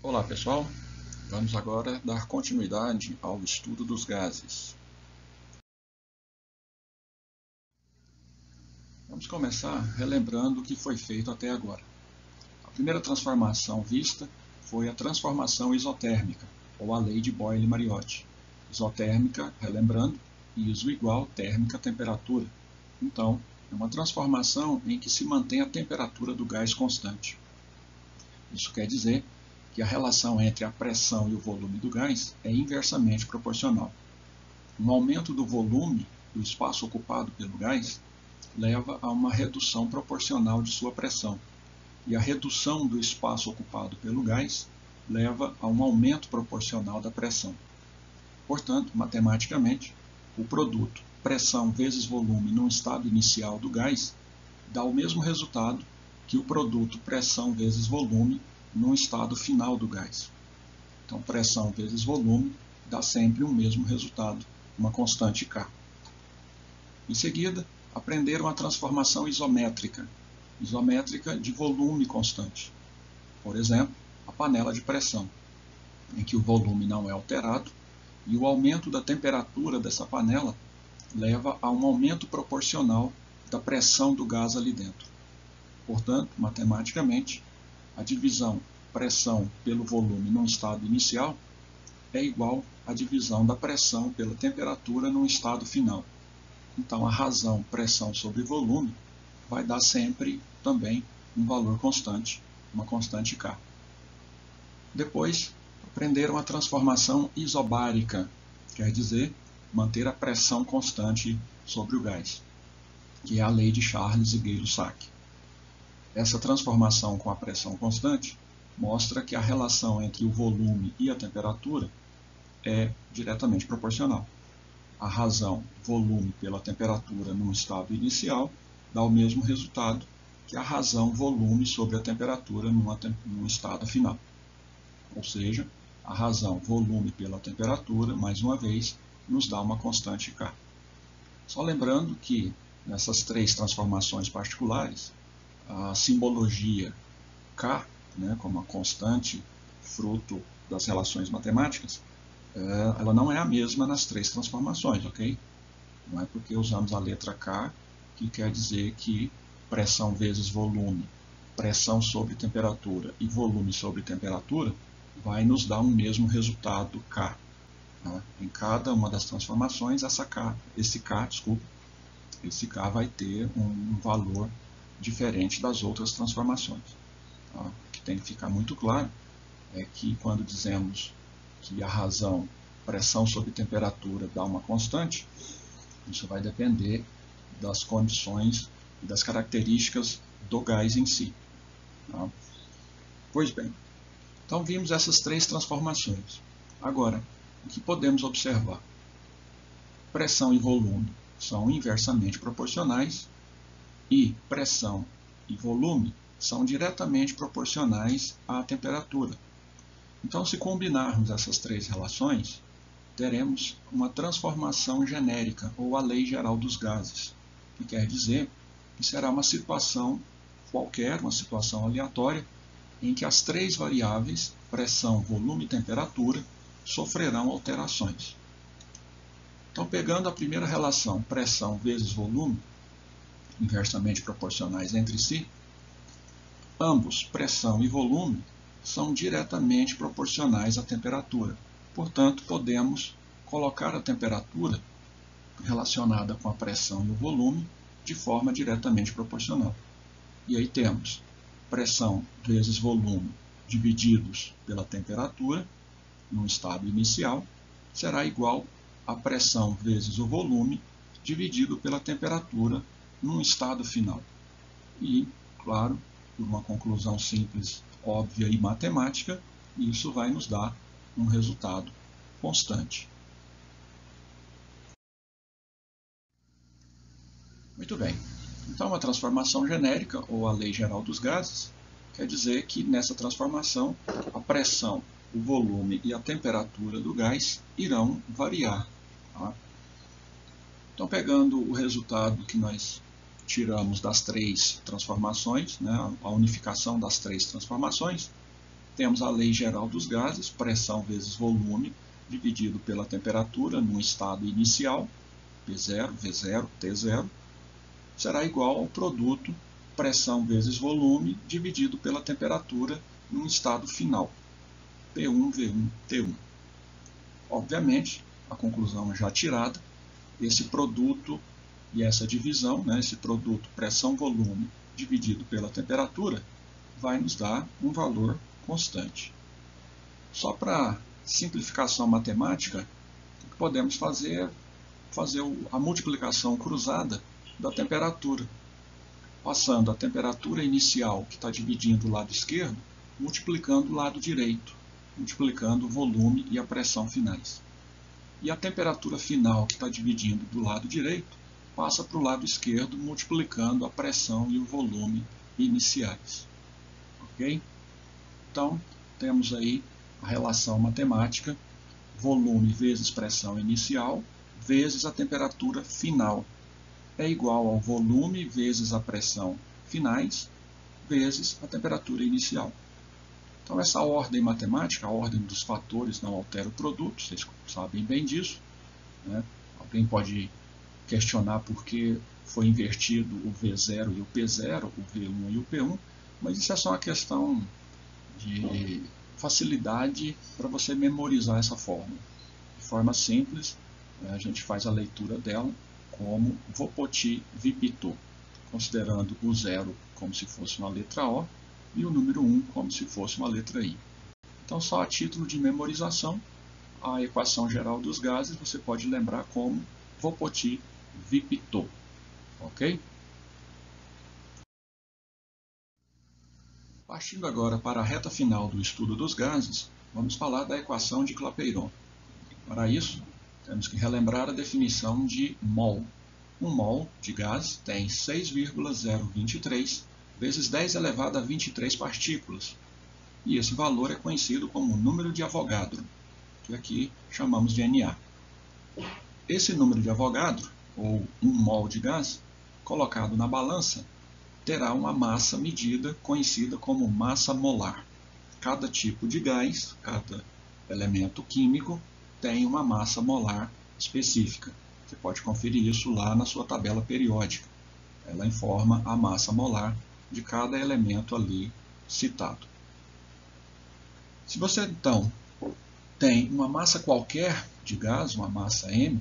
Olá pessoal, vamos agora dar continuidade ao estudo dos gases. Vamos começar relembrando o que foi feito até agora. A primeira transformação vista foi a transformação isotérmica, ou a lei de Boyle-Mariotti. Isotérmica, relembrando, ISO igual térmica temperatura. Então, é uma transformação em que se mantém a temperatura do gás constante. Isso quer dizer que a relação entre a pressão e o volume do gás é inversamente proporcional. Um aumento do volume do espaço ocupado pelo gás leva a uma redução proporcional de sua pressão, e a redução do espaço ocupado pelo gás leva a um aumento proporcional da pressão. Portanto, matematicamente, o produto pressão vezes volume num estado inicial do gás dá o mesmo resultado que o produto pressão vezes volume num estado final do gás. Então, pressão vezes volume dá sempre o mesmo resultado, uma constante K. Em seguida, aprenderam a transformação isométrica de volume constante. Por exemplo, a panela de pressão, em que o volume não é alterado e o aumento da temperatura dessa panela leva a um aumento proporcional da pressão do gás ali dentro. Portanto, matematicamente, a divisão pressão pelo volume num estado inicial é igual à divisão da pressão pela temperatura num estado final. Então, a razão pressão sobre volume vai dar sempre também um valor constante, uma constante K. Depois, aprenderam a transformação isobárica, quer dizer, manter a pressão constante sobre o gás, que é a lei de Charles e Gay-Lussac. Essa transformação com a pressão constante mostra que a relação entre o volume e a temperatura é diretamente proporcional. A razão volume pela temperatura num estado inicial dá o mesmo resultado que a razão volume sobre a temperatura num estado final. Ou seja, a razão volume pela temperatura, mais uma vez, nos dá uma constante K. Só lembrando que nessas três transformações particulares, a simbologia K, como a constante fruto das relações matemáticas, ela não é a mesma nas três transformações, ok? Não é porque usamos a letra K que quer dizer que pressão vezes volume, pressão sobre temperatura e volume sobre temperatura vai nos dar um mesmo resultado K. Em cada uma das transformações, esse K vai ter um valor diferente das outras transformações. O que tem que ficar muito claro é que quando dizemos que a razão pressão sobre temperatura dá uma constante, isso vai depender das condições e das características do gás em si. Pois bem, então vimos essas três transformações. Agora, o que podemos observar? Pressão e volume são inversamente proporcionais e pressão e volume são diretamente proporcionais à temperatura. Então, se combinarmos essas três relações, teremos uma transformação genérica, ou a lei geral dos gases, que quer dizer que será uma situação qualquer, uma situação aleatória, em que as três variáveis, pressão, volume e temperatura, sofrerão alterações. Então, pegando a primeira relação, pressão vezes volume, inversamente proporcionais entre si, ambos, pressão e volume, são diretamente proporcionais à temperatura. Portanto, podemos colocar a temperatura relacionada com a pressão e o volume de forma diretamente proporcional. E aí temos pressão vezes volume divididos pela temperatura, num estado inicial, será igual a pressão vezes o volume dividido pela temperatura num estado final. E, claro, por uma conclusão simples, óbvia e matemática, isso vai nos dar um resultado constante. Muito bem. Então, a transformação genérica, ou a lei geral dos gases, quer dizer que nessa transformação a pressão, o volume e a temperatura do gás irão variar. Então, pegando o resultado que nós tiramos das três transformações, a unificação das três transformações, temos a lei geral dos gases, pressão vezes volume, dividido pela temperatura num estado inicial, P0, V0, T0, será igual ao produto pressão vezes volume, dividido pela temperatura num estado final, P1, V1, T1. Obviamente, a conclusão já tirada, esse produto e essa divisão, esse produto pressão-volume dividido pela temperatura, vai nos dar um valor constante. Só para simplificação matemática, o que podemos fazer é fazer a multiplicação cruzada da temperatura, passando a temperatura inicial, que está dividindo o lado esquerdo, multiplicando o lado direito, multiplicando o volume e a pressão finais. E a temperatura final, que está dividindo do lado direito, passa para o lado esquerdo, multiplicando a pressão e o volume iniciais. Ok? Então, temos aí a relação matemática, volume vezes pressão inicial, vezes a temperatura final, é igual ao volume vezes a pressão finais, vezes a temperatura inicial. Então, essa ordem matemática, a ordem dos fatores, não altera o produto, vocês sabem bem disso. Alguém pode questionar por que foi invertido o V0 e o P0, o V1 e o P1, mas isso é só uma questão de facilidade para você memorizar essa fórmula. De forma simples, a gente faz a leitura dela como Vopoti-Vipito, considerando o 0 como se fosse uma letra O e o número 1 como se fosse uma letra I. Então, só a título de memorização, a equação geral dos gases você pode lembrar como Vopoti-Vipito. Ok? Partindo agora para a reta final do estudo dos gases, vamos falar da equação de Clapeyron. Para isso, temos que relembrar a definição de mol. Um mol de gás tem 6,023 vezes 10 elevado a 23 partículas. E esse valor é conhecido como número de Avogadro, que aqui chamamos de Na. Esse número de Avogadro, ou 1 mol de gás, colocado na balança, terá uma massa medida conhecida como massa molar. Cada tipo de gás, cada elemento químico, tem uma massa molar específica. Você pode conferir isso lá na sua tabela periódica. Ela informa a massa molar de cada elemento ali citado. Se você, então, tem uma massa qualquer de gás, uma massa M,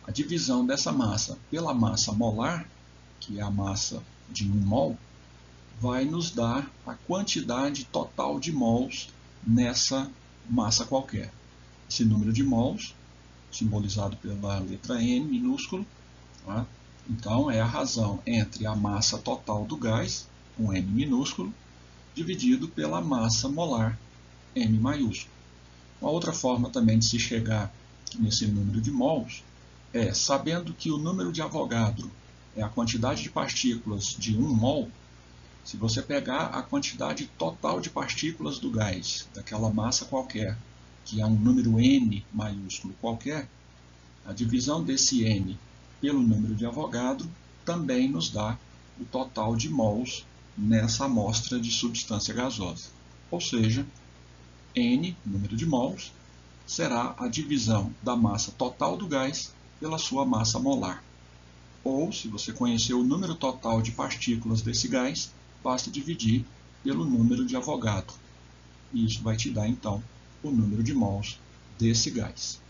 a divisão dessa massa pela massa molar, que é a massa de 1 mol, vai nos dar a quantidade total de mols nessa massa qualquer. Esse número de mols, simbolizado pela letra N minúsculo, tá? Então é a razão entre a massa total do gás, um M minúsculo, dividido pela massa molar, M maiúsculo. Uma outra forma também de se chegar nesse número de mols é, sabendo que o número de Avogadro é a quantidade de partículas de 1 mol, se você pegar a quantidade total de partículas do gás, daquela massa qualquer, que é um número N maiúsculo qualquer, a divisão desse N pelo número de Avogadro também nos dá o total de mols nessa amostra de substância gasosa. Ou seja, N, número de mols, será a divisão da massa total do gás pela sua massa molar. Ou, se você conhecer o número total de partículas desse gás, basta dividir pelo número de Avogadro. E isso vai te dar, então, o número de mols desse gás.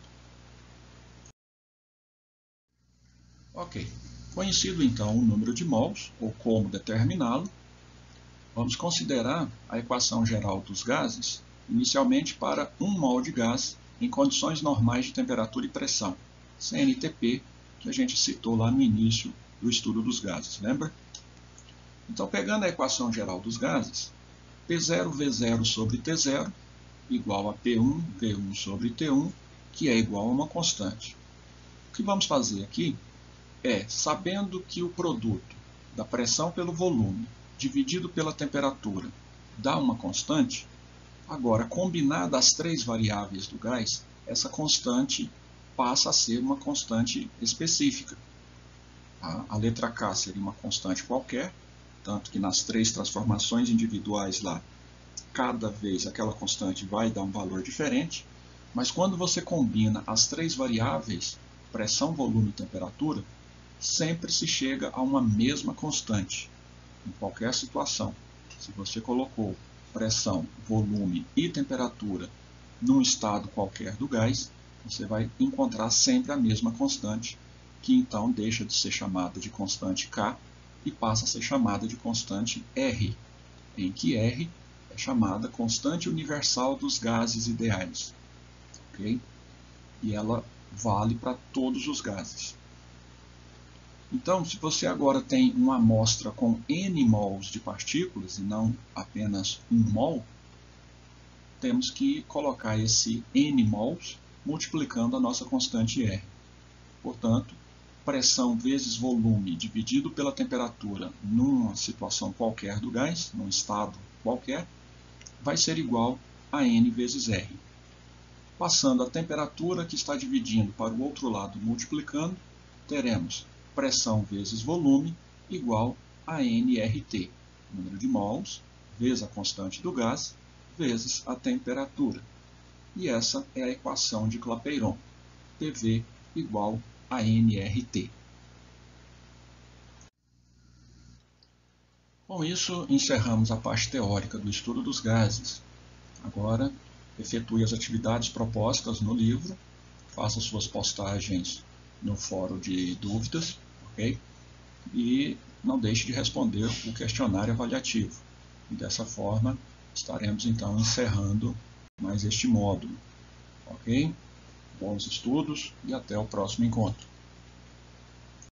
Ok. Conhecido, então, o número de mols, ou como determiná-lo, vamos considerar a equação geral dos gases, inicialmente para 1 mol de gás em condições normais de temperatura e pressão, CNTP, que a gente citou lá no início do estudo dos gases, lembra? Então, pegando a equação geral dos gases, P0V0 sobre T0 igual a P1V1 sobre T1, que é igual a uma constante. O que vamos fazer aqui é, sabendo que o produto da pressão pelo volume dividido pela temperatura dá uma constante, agora, combinada as 3 variáveis do gás, essa constante passa a ser uma constante específica. A letra K seria uma constante qualquer, tanto que nas 3 transformações individuais lá, cada vez aquela constante vai dar um valor diferente, mas quando você combina as três variáveis, pressão, volume e temperatura, sempre se chega a uma mesma constante, em qualquer situação. Se você colocou pressão, volume e temperatura num estado qualquer do gás, você vai encontrar sempre a mesma constante, que então deixa de ser chamada de constante K e passa a ser chamada de constante R, em que R é chamada constante universal dos gases ideais. Okay? E ela vale para todos os gases. Então, se você agora tem uma amostra com N mols de partículas e não apenas 1 mol, temos que colocar esse N mols multiplicando a nossa constante R. Portanto, pressão vezes volume dividido pela temperatura numa situação qualquer do gás, num estado qualquer, vai ser igual a N vezes R. Passando a temperatura que está dividindo para o outro lado multiplicando, teremos pressão vezes volume igual a nRT, número de mols, vezes a constante do gás, vezes a temperatura. E essa é a equação de Clapeyron, PV igual a nRT. Com isso, encerramos a parte teórica do estudo dos gases. Agora, efetue as atividades propostas no livro, faça suas postagens no fórum de dúvidas, ok? E não deixe de responder o questionário avaliativo. E dessa forma, estaremos então encerrando mais este módulo, ok? Bons estudos e até o próximo encontro.